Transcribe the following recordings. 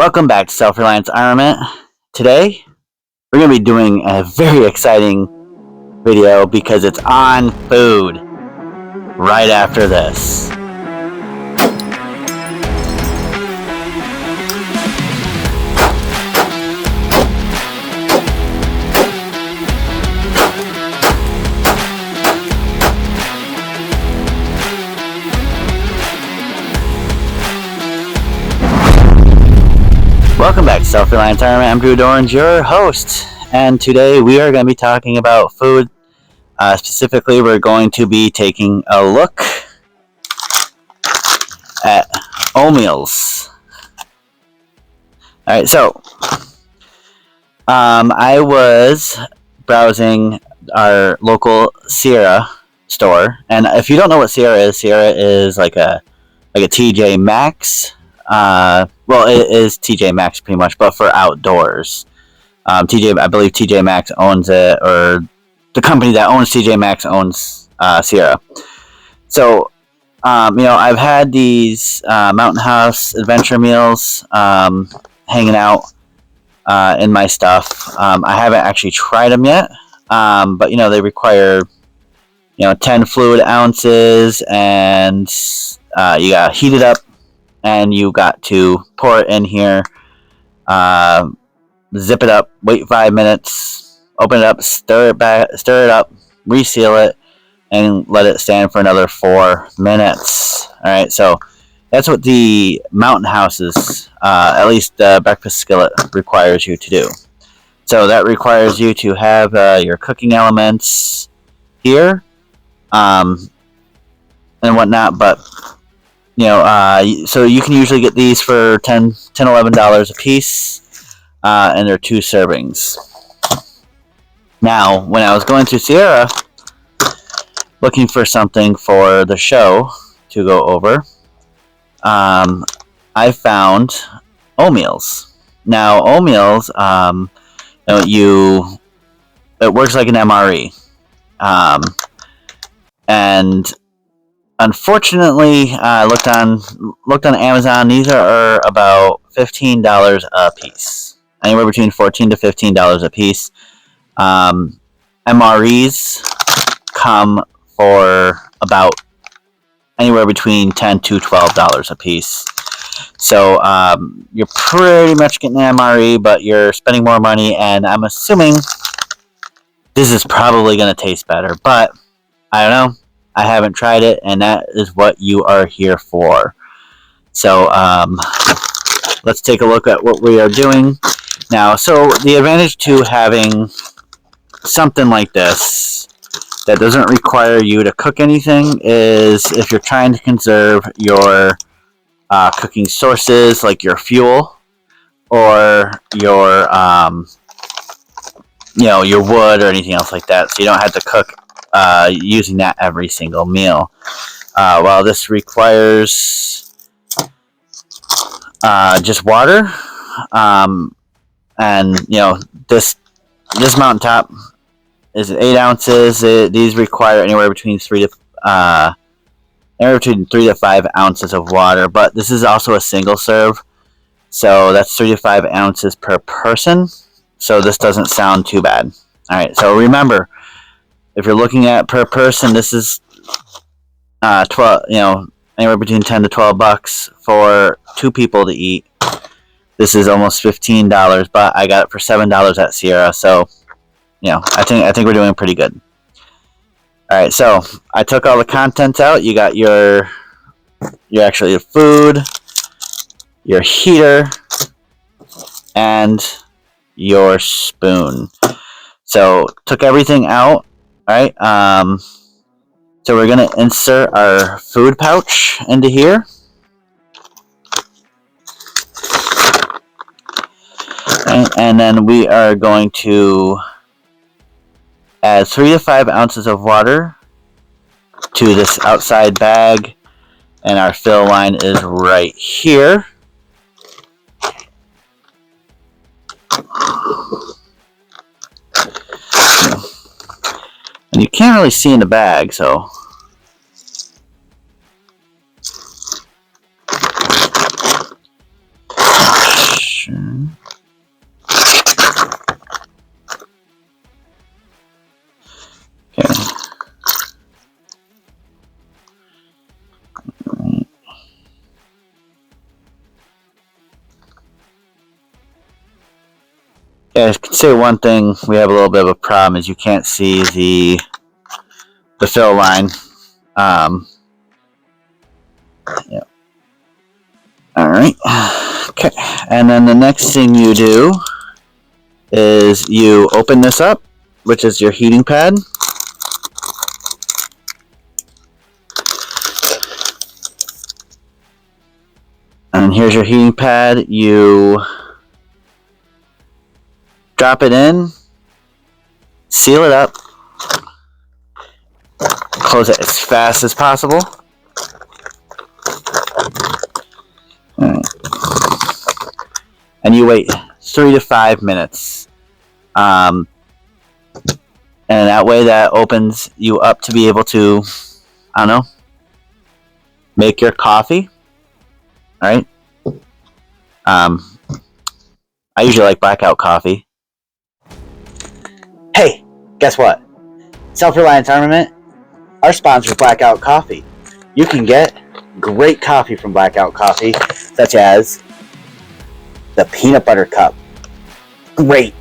Welcome back to Self-Reliance Armament. Today, we're going to be doing a very exciting video because it's on food right after this. Welcome back to Self-Reliance Armament. I'm Drew Dorans, your host, and today we are going to be talking about food. Specifically, we're going to be taking a look at Omeals. Alright, so I was browsing our local SRA store, and if you don't know what SRA is like a TJ Maxx. Well, it is TJ Maxx pretty much, but for outdoors. I believe TJ Maxx owns it, or the company that owns TJ Maxx owns SRA. So, I've had these Mountain House adventure meals hanging out in my stuff. I haven't actually tried them yet, but they require 10 fluid ounces, and you gotta heat it up. And you got to pour it in here, zip it up, wait 5 minutes, open it up, stir it up, reseal it, and let it stand for another 4 minutes. Alright, so that's what the Mountain House's, at least the breakfast skillet, requires you to do. So that requires you to have your cooking elements here, and whatnot, but so you can usually get these for $11 a piece, and they're 2 servings. Now, when I was going through SRA, looking for something for the show to go over, I found Omeals. Now, Omeals, it works like an MRE, and unfortunately, I looked on Amazon. These are about $15 a piece, anywhere between $14 to $15 a piece. MREs come for about anywhere between $10 to $12 a piece. So you're pretty much getting an MRE, but you're spending more money, and I'm assuming this is probably going to taste better, but I don't know. I haven't tried it, and that is what you are here for. So let's take a look at what we are doing now. So the advantage to having something like this that doesn't require you to cook anything is if you're trying to conserve your cooking sources, like your fuel or your your wood or anything else like that, so you don't have to cook using that every single meal. While this requires just water, and this mountaintop is 8 ounces. These require anywhere between 3 to 5 ounces of water, but this is also a single serve, so that's 3 to 5 ounces per person. So this doesn't sound too bad. All right, so remember, if you're looking at per person, this is 12, anywhere between $10 to $12 for 2 people to eat. This is almost $15, but I got it for $7 at SRA, so I think we're doing pretty good. All right, so I took all the contents out. You got your food, your heater, and your spoon. So took everything out. Alright, so we're going to insert our food pouch into here. And then we are going to add 3 to 5 ounces of water to this outside bag. And our fill line is right here. And you can't really see in the bag, so Yeah, I can say one thing we have a little bit of a problem is you can't see the fill line. Yeah. All right. Okay. And then the next thing you do is you open this up, which is your heating pad. And here's your heating pad. You drop it in, seal it up, close it as fast as possible. Right. And you wait 3 to 5 minutes. And that way that opens you up to be able to, I don't know, make your coffee. All right. I usually like blackout coffee. Hey, guess what? Self-Reliance Armament, our sponsor, Blackout Coffee. You can get great coffee from Blackout Coffee, such as the Peanut Butter Cup. Great.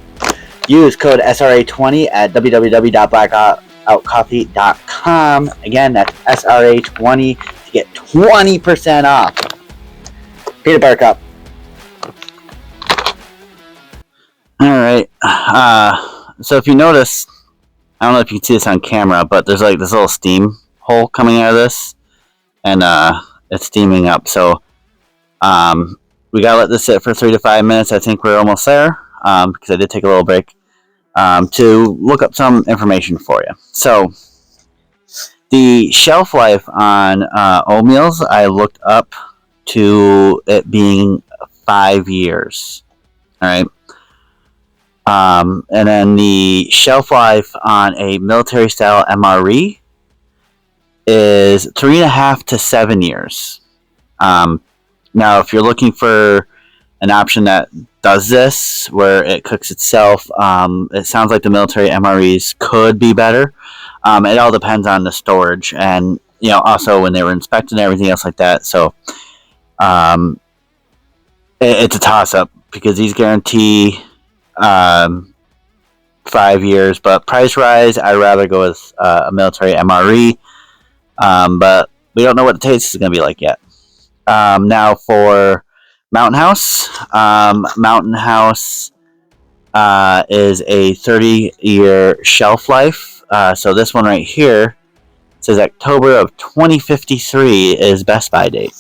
Use code SRA20 at www.blackoutcoffee.com. Again, that's SRA20 to get 20% off. Peanut Butter Cup. Alright. So if you notice, I don't know if you can see this on camera, but there's like this little steam hole coming out of this. And it's steaming up. So we gotta let this sit for 3 to 5 minutes. I think we're almost there. Because I did take a little break to look up some information for you. So, the shelf life on Omeals, I looked up to it being 5 years. All right. And then the shelf life on a military style MRE is 3.5 to 7 years. Now, if you're looking for an option that does this, where it cooks itself, it sounds like the military MREs could be better. It all depends on the storage and, also when they were inspected and everything else like that. So it's a toss-up because these guarantee 5 years, but price-wise, I'd rather go with a military MRE, but we don't know what the taste is going to be like yet. Now for Mountain House. Mountain House is a 30-year shelf life. So this one right here says October of 2053 is best by date.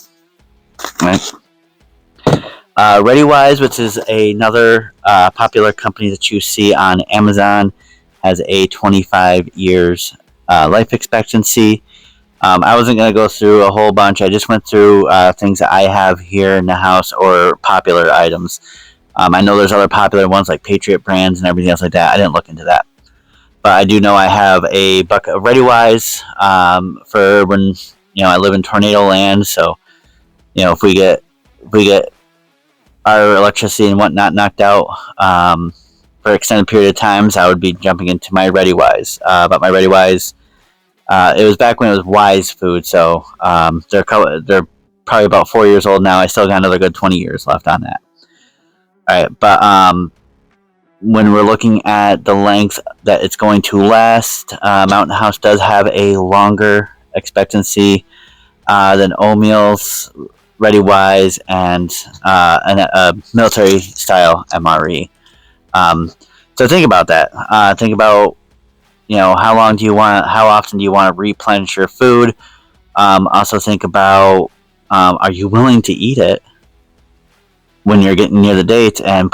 Right. ReadyWise, which is another popular company that you see on Amazon, has a 25 years life expectancy. I wasn't going to go through a whole bunch. I just went through things that I have here in the house or popular items. I know there's other popular ones like Patriot brands and everything else like that. I didn't look into that. But I do know I have a bucket of ReadyWise for when I live in tornado land. So if we get our electricity and whatnot knocked out for an extended period of times, I would be jumping into my ReadyWise. But my ReadyWise, it was back when it was Wise Food, so they're probably about 4 years old now. I still got another good 20 years left on that. All right, but when we're looking at the length that it's going to last, Mountain House does have a longer expectancy than Omeals, ReadyWise, and a military style MRE. So think about that. Think about how often do you want to replenish your food? Also think about, are you willing to eat it when you're getting near the date and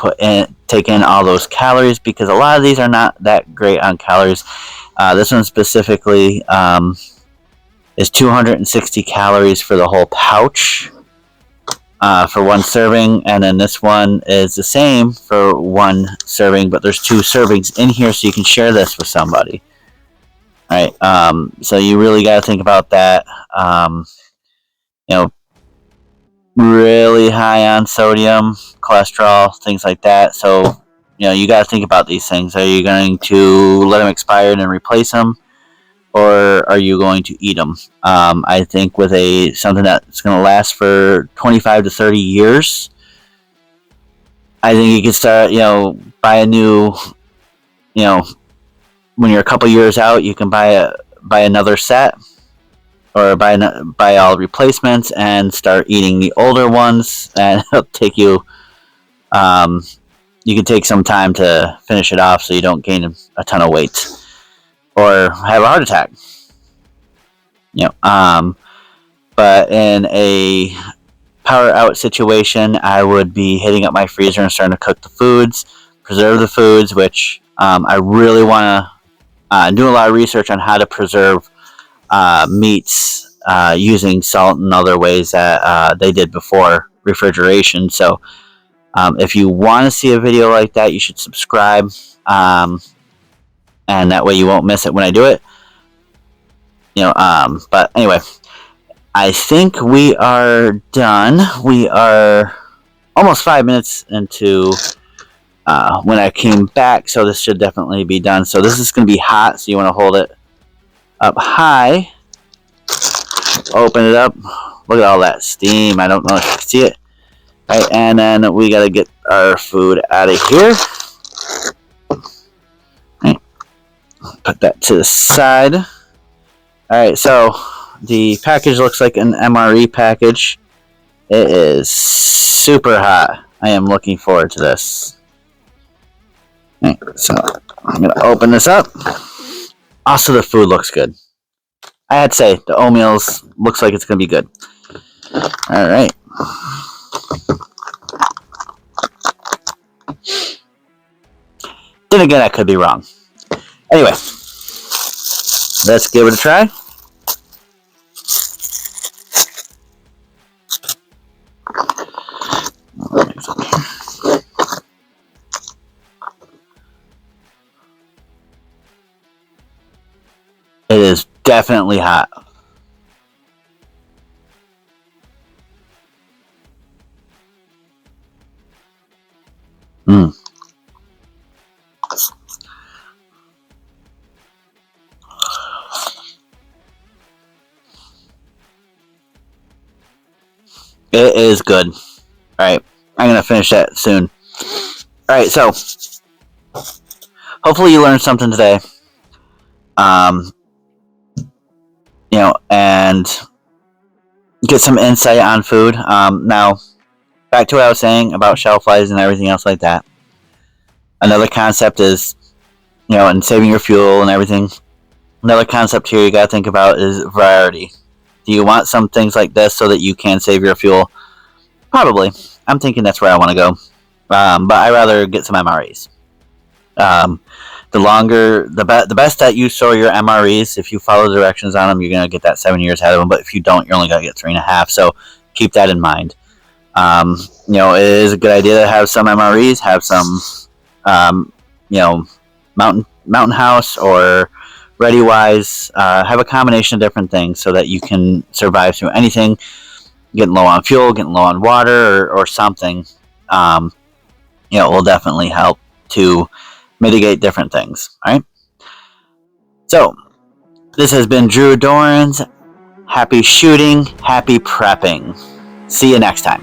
take in all those calories? Because a lot of these are not that great on calories. This one specifically is 260 calories for the whole pouch for one serving, and then this one is the same for one serving, but there's 2 servings in here, so you can share this with somebody. All right, so you really got to think about that. Really high on sodium, cholesterol, things like that. So you got to think about these things. Are you going to let them expire and replace them, or are you going to eat them? I think with something that's going to last for 25 to 30 years, I think you could start, buy a new, when you're a couple years out, you can buy another set, or buy all replacements and start eating the older ones, and it'll take you. You can take some time to finish it off, so you don't gain a ton of weight or have a heart attack. But in a power out situation, I would be hitting up my freezer and starting to cook the foods, preserve the foods, which I really want to do a lot of research on how to preserve meats using salt and other ways that they did before refrigeration. So if you want to see a video like that, you should subscribe, and that way you won't miss it when I do it. But anyway, I think we are done. We are almost 5 minutes into when I came back, so this should definitely be done. So this is going to be hot, so you want to hold it up high. Open it up. Look at all that steam. I don't know if you can see it. All right, and then we got to get our food out of here. Right. Put that to the side. All right, so the package looks like an MRE package. It is super hot. I am looking forward to this. Right, so I'm going to open this up. Also, the food looks good. I had to say, the Omeals looks like it's going to be good. All right. Then again, I could be wrong. Anyway, let's give it a try. It is definitely hot. It is good. Alright, I'm going to finish that soon. Alright, so hopefully you learned something today. And get some insight on food. Now, back to what I was saying about shelf lives and everything else like that. Another concept is, and saving your fuel and everything. Another concept here you got to think about is variety. Do you want some things like this so that you can save your fuel? Probably. I'm thinking that's where I want to go. But I'd rather get some MREs. The best that you store your MREs, if you follow the directions on them, you're going to get that 7 years ahead of them. But if you don't, you're only going to get 3.5. So keep that in mind. It is a good idea to have some MREs, have some, Mountain House or ReadyWise, have a combination of different things so that you can survive through anything. Getting low on fuel, getting low on water, or something, will definitely help to mitigate different things. All right. So this has been Drew Dorans. Happy shooting, happy prepping. See you next time.